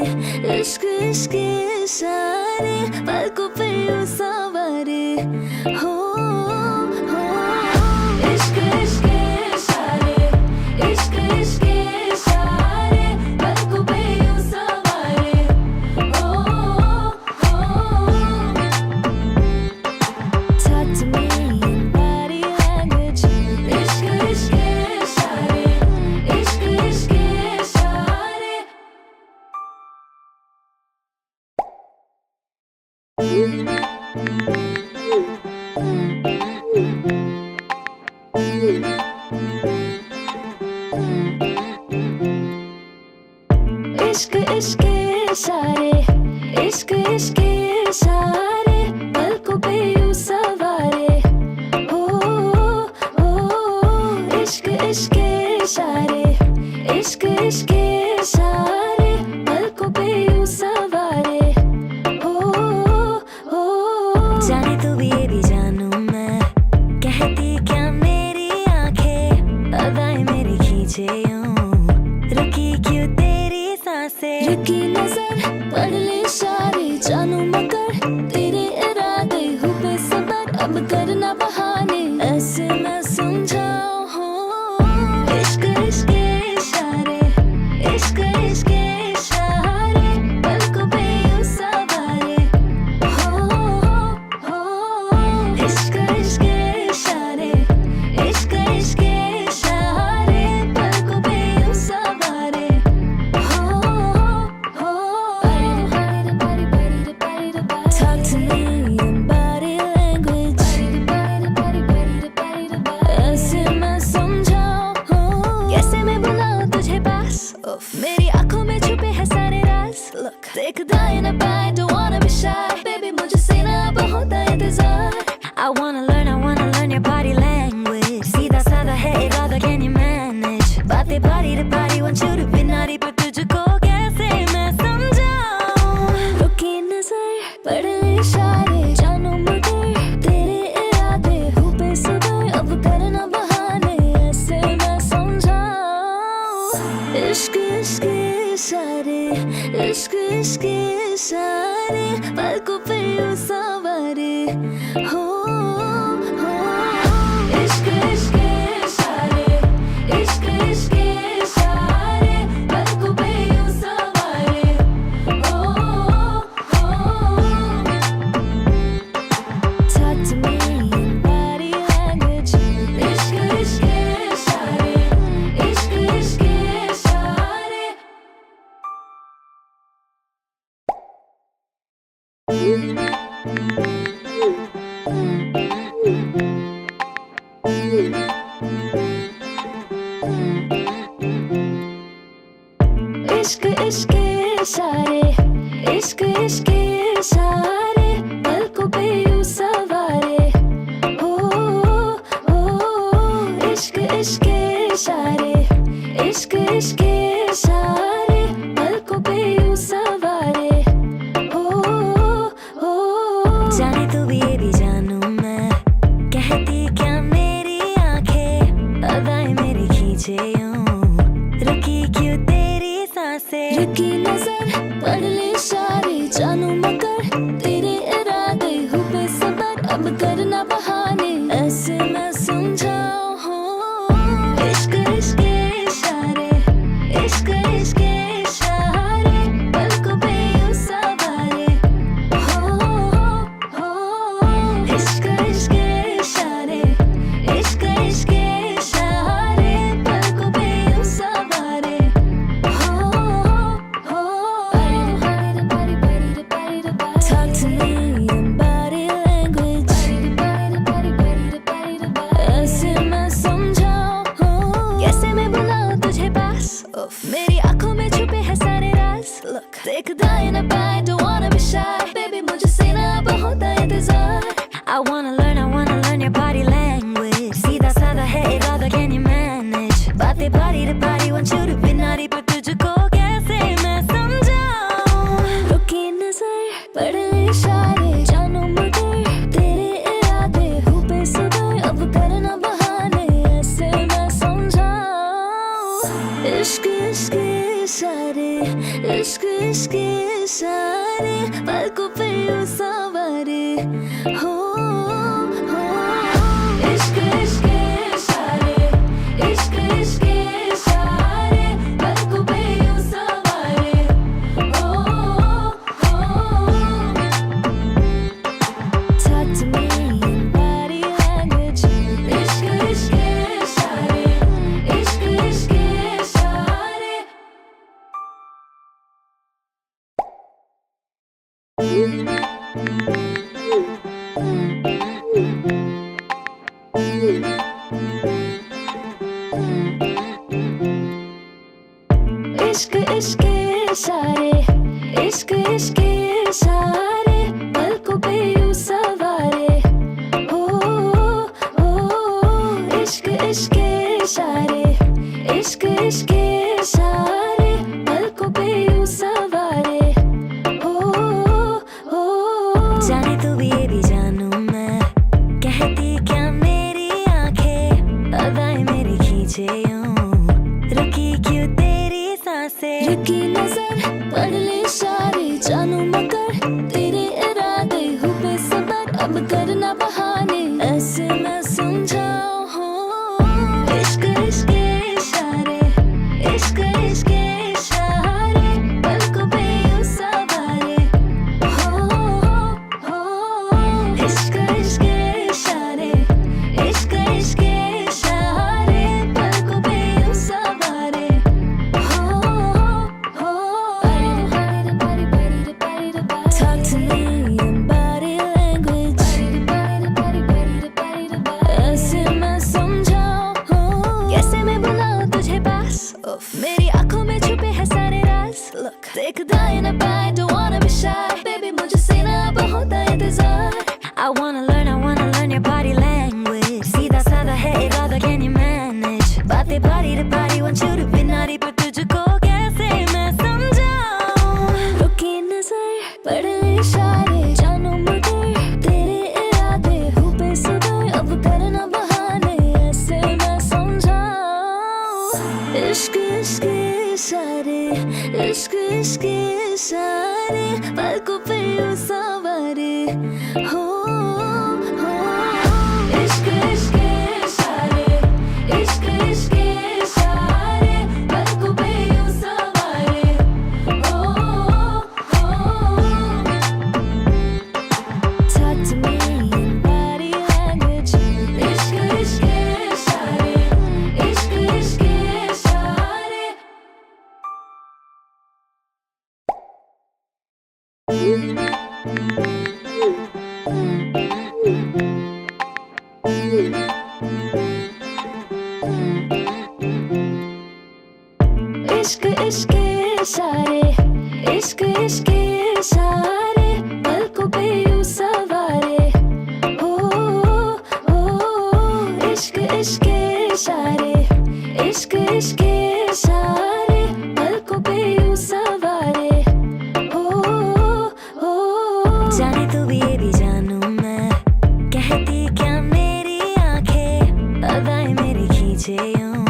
इश्क इश्क इशारे, पलकों पे यूं सवारे हो. इश्क इश्क इशारे, इश्क इश्क इशारे, पलकों पे यूं सवारे हो. Talk to me in body language. इश्क इश्क इशारे, इश्क इश्क इशारे. इश्क इश्क इशारे, इश्क इश्क इशारे, पलकों पे यूं सवारे हो. इश्क इश्क इशारे, इश्क इश्क इशारे, पलकों पे यूं सवारे हो. जाने तू भी ये भी जानू मैं, कहती क्या मेरी आंखें, अदाएं मेरी खींचे यूं, रुकी क्यों तेरी सांसें? रुकी नजर, पड़े इशारे, जानू मगर तेरे इरादे, हूँ बेसब्र, अब करना बहाने, ऐसे मैं समझाऊं. इश्क इश्क इशारे, इश्क इश्क इशारे, पलकों पे यूं सवारे हो. इश्क इश्क इशारे, इश्क इश्क इशारे, पलकों पे यूं सवारे हो. Talk to me in body language. ऐसे मैं समझाऊं, कैसे मैं बुलाऊं तुझे पास. मेरी आंखों में छुपे हैं सारे राज. Look, देख दाएं ना बाएं, don't wanna be shy, baby मुझे से ना अब होता इंतजार. I wanna learn your body language. सीधा साधा है इरादा, can you manage? बातें बारी रे बारी, want you to be naughty, पर तुझको कैसे मैं समझाऊं? रुकी नजर, पड़े इशारे, जानू मगर तेरे इरादे, हूँ बेसब्र, अब करना बहाने, ऐसे मैं समझाऊं. इश्क इश्क इशारे, इश्क इश्क इशारे, पलकों पे यूं सवारे हो. इश्क इश्क इशारे, इश्क इश्क इशारे, पलकों पे यूं सवारे हो. Talk to me in body language. इश्क इश्क इशारे, इश्क इश्क इशारे. इश्क इश्क इशारे, इश्क इश्क इशारे, पलकों पे यूं सवारे हो. इश्क इश्क इशारे, इश्क इश्क इशारे, पलकों पे यूं सवारे हो. जाने तू भी ये भी जानू मैं, कहती क्या मेरी आंखें, अदाएं मेरी खींचे यूं, रुकी क्यों तेरी सांसें? रुकी नजर, पड़े इशारे, जानू मगर तेरे इरादे, हूँ बेसब्र, अब करना बहाने, ऐसे मैं समझाऊं. इश्क इश्क इशारे, इश्क इश्क इशारे, पलकों पे यूं सवारे हो. पढ़ ले इशारे, जानू मगर तेरे इरादे हूँ बेसब्र, अब करना बहाने ऐसे मैं समझाऊं। इश्क इश्क इशारे, इश्क इश्क इशारे, पलकों पे यूं सवारे हो। इश्क इश्क इशारे, इश्क इश्क इशारे, पलकों पे यूं सवारे हो। Talk to me in body language. इश्क इश्क इशारे, इश्क इश्क इशारे। इश्क इश्क इशारे, इश्क इश्क इशारे, पलकों पे यूं सवारे हो। इश्क इश्क इशारे, इश्क इश्क इशारे, पलकों पे यूं सवारे हो। जाने तू भी ये भी जानू मैं, कहती क्या मेरी आंखें, अदाएं मेरी खींचे यूं, रुकी क्यों तेरी सांसें, रुकी नजर पढ़ ले इशारे, जानू मगर तेरे इरादे हूँ बेसब्र, अब करना बहाने ऐसे मैं समझाऊं। इश्क इश्क इशारे, इश्क इश्क इशारे, पलकों पे यूं सवारे हो। इश्क इश्क इशारे, इश्क इश्क इशारे, पलकों पे यूं सवारे हो। Talk to me in body language. ऐसे मैं समझाऊं, कैसे मैं बुलाऊं तुझे पास, उफ, मेरी आंखों में छुपे हैं सारे राज। Look, देख दाएं ना बाएं, don't wanna be shy, baby मुझसे ना अब होता इंतजार। I wanna learn your body language. सीधा साधा है इरादा, can you manage? बातें बारी रे बारी, want you to be naughty, पर तुझको कैसे मैं समझाऊं? रुकी नजर पढ़ ले इशारे, जानू मगर तेरे इरादे हूँ बेसब्र, अब करना बहाने ऐसे मैं समझाऊं। इश्क इश्क इशारे, इश्क इश्क इशारे, पलकों पे यूं सवारे हो। इश्क इश्क इशारे, इश्क इश्क इशारे, पलकों पे यूं सवारे हो। Talk to me in body language. इश्क इश्क इशारे, इश्क इश्क इशारे। इश्क इश्क इशारे, इश्क इश्क इशारे, पलकों पे यूं सवारे हो। इश्क इश्क इशारे, इश्क इश्क इशारे, पलकों पे यूं सवारे हो। जाने तू भी ये भी जानू मैं, कहती क्या मेरी आंखें, अदाएं मेरी खींचे यूं,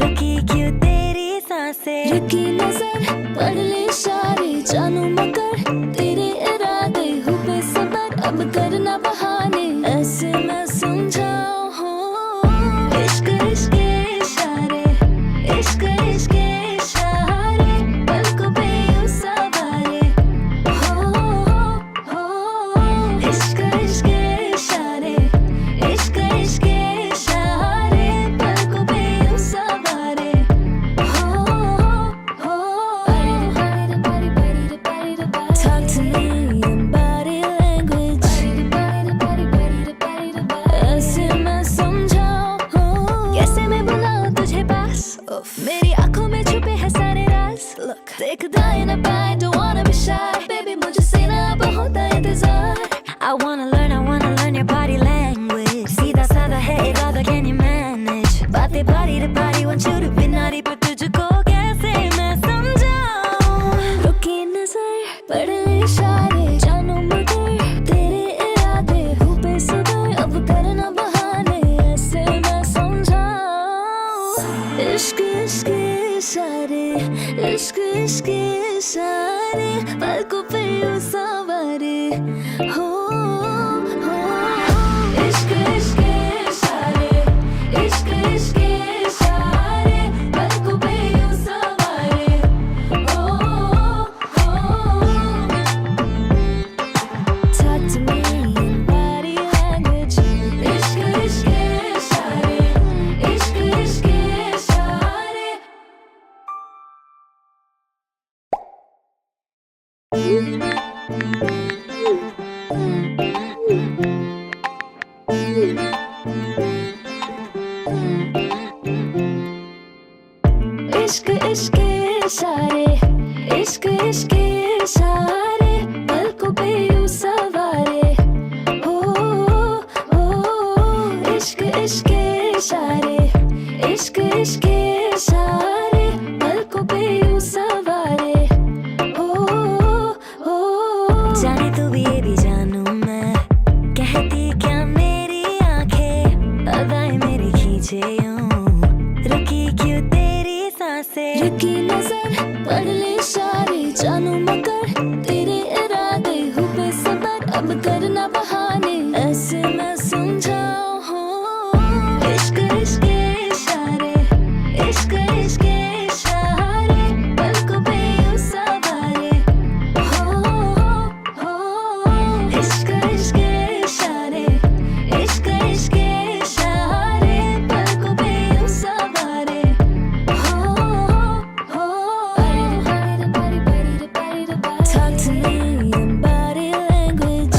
रुकी क्यों तेरी सांसें, रुकी नजर पढ़ ले इशारे, जानू मगर तेरे इरादे हूँ बेसब्र, अब करना बहाने ऐसे मैं समझाऊं। इश्क इश्क इशारे, इश्क इश्क इशारे, पलकों पे यूं सवारे हो। हो इश्क इश्क इशारे इश्क इश्क इशारे पलकों पे यूं सवारे हो Talk to me in body language इश्क इश्क इशारे इश्क इश्क इशारे इश्क इश्क इशारे इश्क इश्क इशारे पलकों पे यूं सवारे हो इश्क इश्क इशारे इश्क इश्क इशारे पलकों पे यूं सवारे हो जाने तू भी ये भी जानू मैं कहती क्या मेरी आंखें अदाएं मेरी खींचे यूं रुकी क्यों तेरी सांसें रुकी नजर पढ़ ले इशारे जानू मगर तेरे इरादे हो बेसबर अब करना बहाने ऐसे मैं समझाऊं हो इश्क इश्क इशारे इश्क इश्क इशारे पलकों पे यूं सवारे हो इश्क इश्क इशारे इश्क इश्क इशारे पलकों पे यूं सवारे Talk to me in body language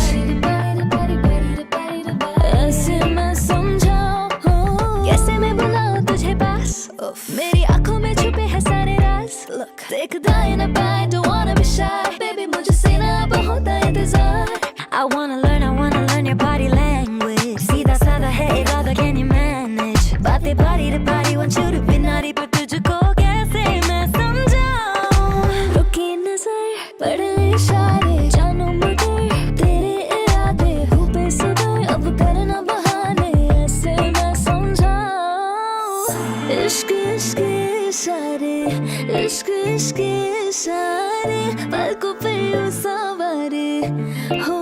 ऐसे मैं समझाऊं कैसे मैं बुलाऊं तुझे पास मेरी आंखों में छुपे हैं सारे राज Look देख दाएं ना बाएं don't wanna be shy Baby मुझसे ना अब होता इंतजार I wanna learn your body language सीधा साधा है इरादा can you manage बातें बारी रे बारी want you to be naughty पर तुझको कैसे मैं समझाऊं रुकी नजर पढ़ ले इशारे जानू मगर तेरे इरादे हो बेसबर अब करना बहाने ऐसे मैं समझाऊं इश्क इश्क इशारे इश्क इश्क इशारे पलकों पे यूं सवारे हो